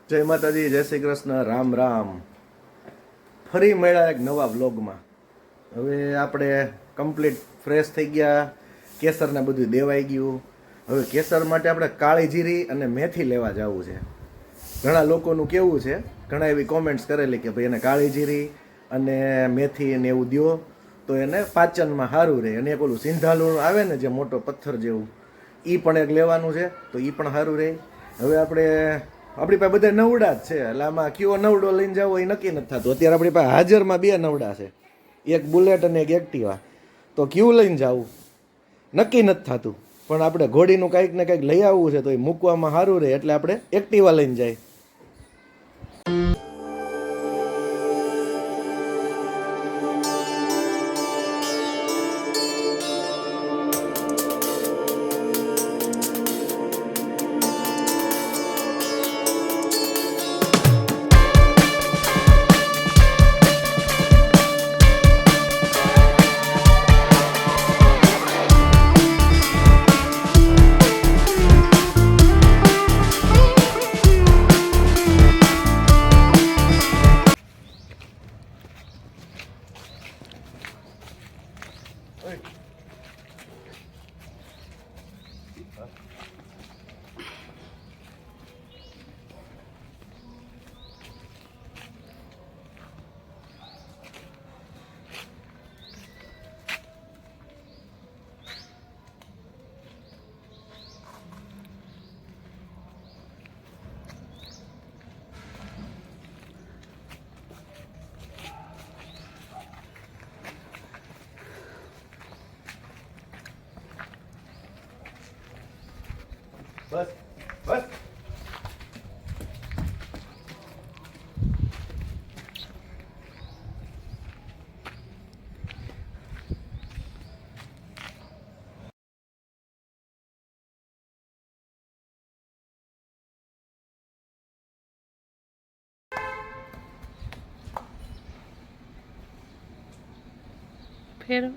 જય માતાજી, જય શ્રી કૃષ્ણ, રામ રામ. ફરી મળ્યા એક નવા વ્લોગમાં. હવે આપણે કમ્પ્લીટ ફ્રેશ થઈ ગયા, કેસરને બધું દેવાઈ ગયું. હવે કેસર માટે આપણે કાળી જીરી અને મેથી લેવા જવું છે. ઘણા લોકોનું કેવું છે, ઘણા એવી કોમેન્ટ્સ કરેલી કે ભાઈ એને કાળી જીરી અને મેથી ને એવું દો તો એને પાચનમાં સારું રહે. અને એક ઓલું સિંધાલું આવે ને જે મોટો પથ્થર જેવું, એ પણ એક લેવાનું છે તો એ પણ સારું રહે. હવે આપણી પાસે બધા નવડા જ છે, એટલે આમાં કયો નવડો લઈને જાવ એ નક્કી નથી થતું. અત્યારે આપણી પાસે હાજરમાં બે નવડા છે, એક બુલેટ અને એક એક્ટિવા. તો કયું લઈને જવું નક્કી નથી થતું. પણ આપણે ઘોડીનું કંઈક ને કંઈક લઈ આવવું છે તો એ મૂકવામાં સારું રહે, એટલે આપણે એક્ટિવા લઈને જાય. બસ બસ ફેરો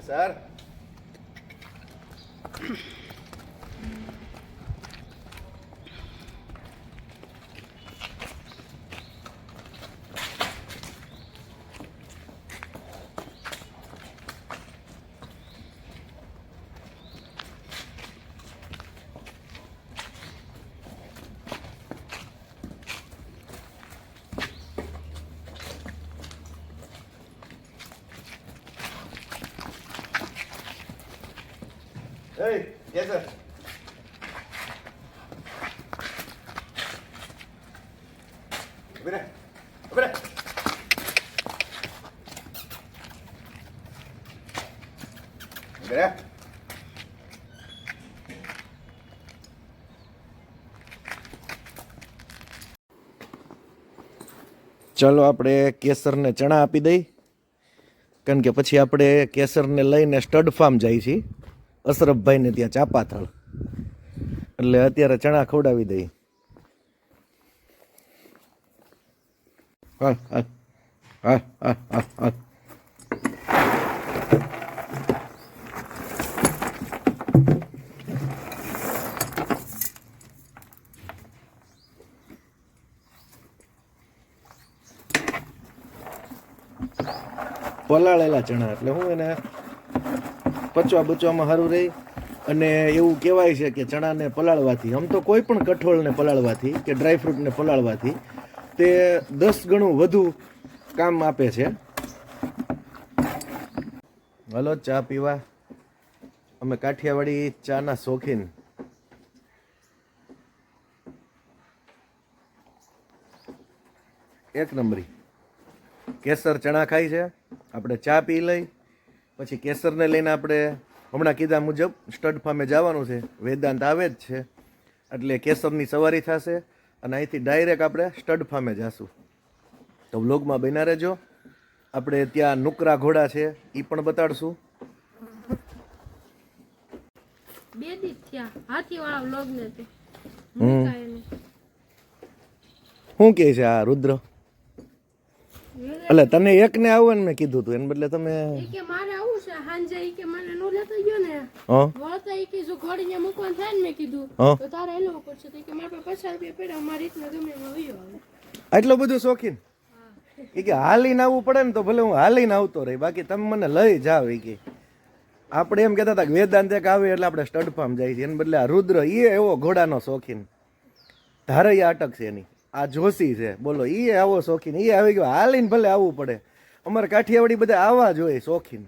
sir Hey, yes sir. Ubi deh. Ubi deh. Ubi deh. ચલો આપણે કેસરને ચણા આપી દઈ, કારણ કે પછી આપણે કેસરને લઈને સ્ટડ ફાર્મ જાય છીએ અશરફભાઈને ત્યાં ચાપાથળ, એટલે અત્યારે ચણા ખવડાવી દઈ. હા હા હા હા હા હા. પલાળેલા ચણા એટલે હું એને પચવા બચવામાં સારું રહે. અને એવું કહેવાય છે કે ચણાને પલાળવાથી, આમ તો કોઈ પણ કઠોળને પલાળવાથી કે ડ્રાયફ્રૂટને પલાળવાથી તે 10 ગણું વધુ કામ આપે છે. હલો ચા પીવા, અમે કાઠિયાવાડી ચાના શોખીન. એક નંબરી કેસર ચણા ખાય છે, આપણે ચા પી લઈ, પછી કેસરને લઈને આપણે હમણાં કીધા મુજબ સ્ટડ ફાર્મે જવાનું છે, વેદાંત આવે જ છે એટલે કેસરની સવારી થશે અને અહીંથી ડાયરેક્ટ આપણે સ્ટડ ફાર્મે જઈશું. તો વ્લોગમાં બન્યા રહેજો. આપણે ત્યાં નુકરા ઘોડા છે એ પણ બતાડશું. બે દી થયા હાથીવાળા વ્લોગ ને તે શું કહે છે આ રુદ્ર? એટલે તને એકને આવવાનું મેં કીધું તું, એને બદલે તમે કે મારે આવું છે હાંજે કે મને નો લેતો ગયો ને હા વળતા કે જો ઘોડીને મૂકવાનું થાય ને મેં કીધું તો તારે એલો પડશે તો કે મારા પાસે 50 રૂપિયા પડ્યા મારી રીતના ગમે એમાં વયો આવે. આટલું બધું શોખીન એ કે હાલીને આવવું પડે ને તો ભલે હું હાલીને આવતો રહી, બાકી તમે મને લઈ જાવ. એ કે આપણે એમ કહેતા હતા કે વેદાંત એક આવે એટલે આપણે સ્ટડ ફાર્મ જાય છે, એને બદલે આ રુદ્ર એ એવો ઘોડાનો શોખીન ધારૈયા અટક છે એની. આ જોશી છે બોલો, એ આવો શોખીન, એ આવી ગયો હાલીને ભલે આવવું પડે. અમારે કાઠિયાવાડી બધા આવા જ હોય શોખીન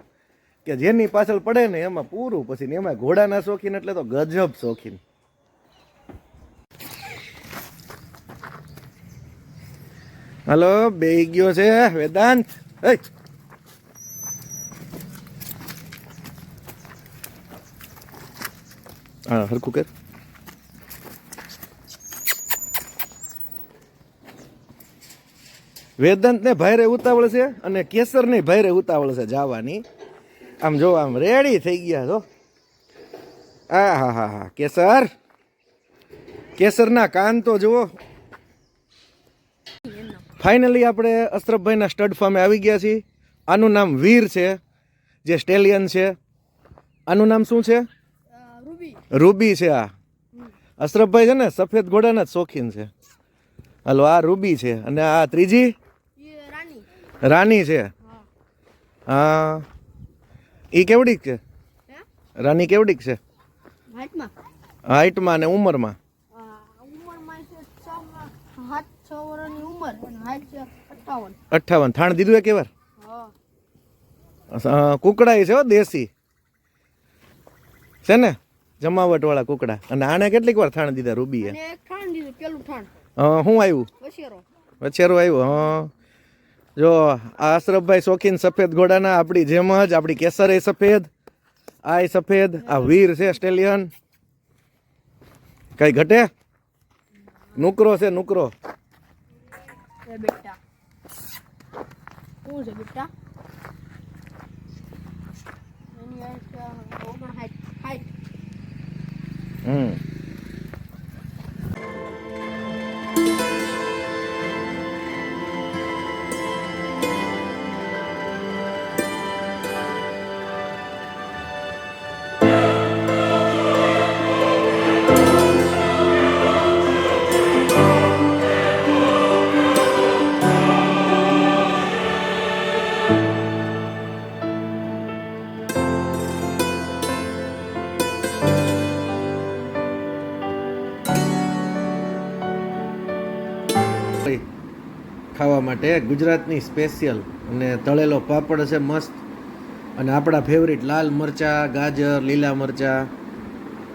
કે જેની પાછળ પડે ને એમાં પૂરું. પછી ને એમાં ઘોડાના શોખીન એટલે તો ગજબ શોખીન. હલો બે ગયો છે વેદાંત. હા હરખું કર. વેદાંત ને ભાઈરે ઉતાવળ છે અને કેસર ને ભાઈરે ઉતાવળ છે જવાની. આમ જો આમ રેડી થઈ ગયા છો. આ હા હા હા કેસર, કેસરના કાન તો જુઓ. ફાઇનલી આપણે અશરફભાઈના સ્ટડ ફાર્મે આવી ગયા છીએ. આનું નામ વીર છે, જે સ્ટેલિયન છે. આનું નામ શું છે? રૂબી છે. આ અશરફભાઈ છે ને સફેદ ઘોડાના જ શોખીન છે. હાલો આ રૂબી છે અને આ ત્રીજી રાની છે. હા એ કેવડીક છે? રાની કેવડીક છે હાઈટમાં અને ઉંમરમાં? 58. થાણ દીધું એક વાર? કુકડા છે દેશી છે ને, જમાવટ વાળા કુકડા. અને આને કેટલીક વાર થાણ દીધા રૂબીએ? શું આવ્યું? વછેરો આવ્યો. હા જો આ અશરફભાઈ શોખીન સફેદ ઘોડાના, આપણી જેમ જ. આપણી કેસર એ સફેદ, આ સફેદ, આ વીર છે સ્ટેલિયન. કઈ ઘટે? નુકરો છે નુકરો. ખાવા માટે ગુજરાતની સ્પેશિયલ અને તળેલો પાપડ છે મસ્ત. અને આપણા ફેવરિટ લાલ મરચા, ગાજર, લીલા મરચા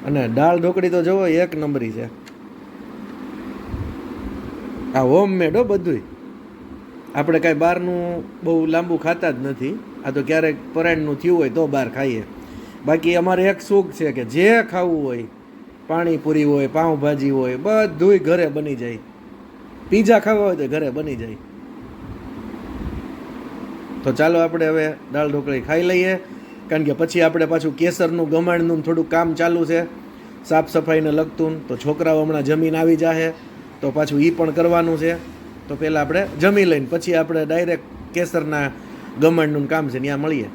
અને દાળ ઢોકળી તો જુઓ એક નંબરી છે. આ હોમમેડ હો બધુંય. આપણે કાંઈ બહારનું બહુ લાંબુ ખાતા જ નથી. આ તો ક્યારેક પરાયણનું થયું હોય તો બહાર ખાઈએ. બાકી અમારે એક સુખ છે કે જે ખાવું હોય, પાણીપુરી હોય, પાઉંભાજી હોય, બધુંય ઘરે બની જાય. પીઝા ખાવા હોય તો ઘરે બની જાય. તો ચાલો આપણે હવે દાળ ઢોકળી ખાઈ લઈએ, કારણ કે પછી આપણે પાછું કેસરનું ગમાણનું થોડું કામ ચાલુ છે, સાફ સફાઈને લગતું. તો છોકરાઓ હમણાં જમીન આવી જાહે તો પાછું એ પણ કરવાનું છે. તો પહેલાં આપણે જમી લઈને પછી આપણે ડાયરેક્ટ કેસરના ગમાણનું કામ છે ત્યાં મળીએ.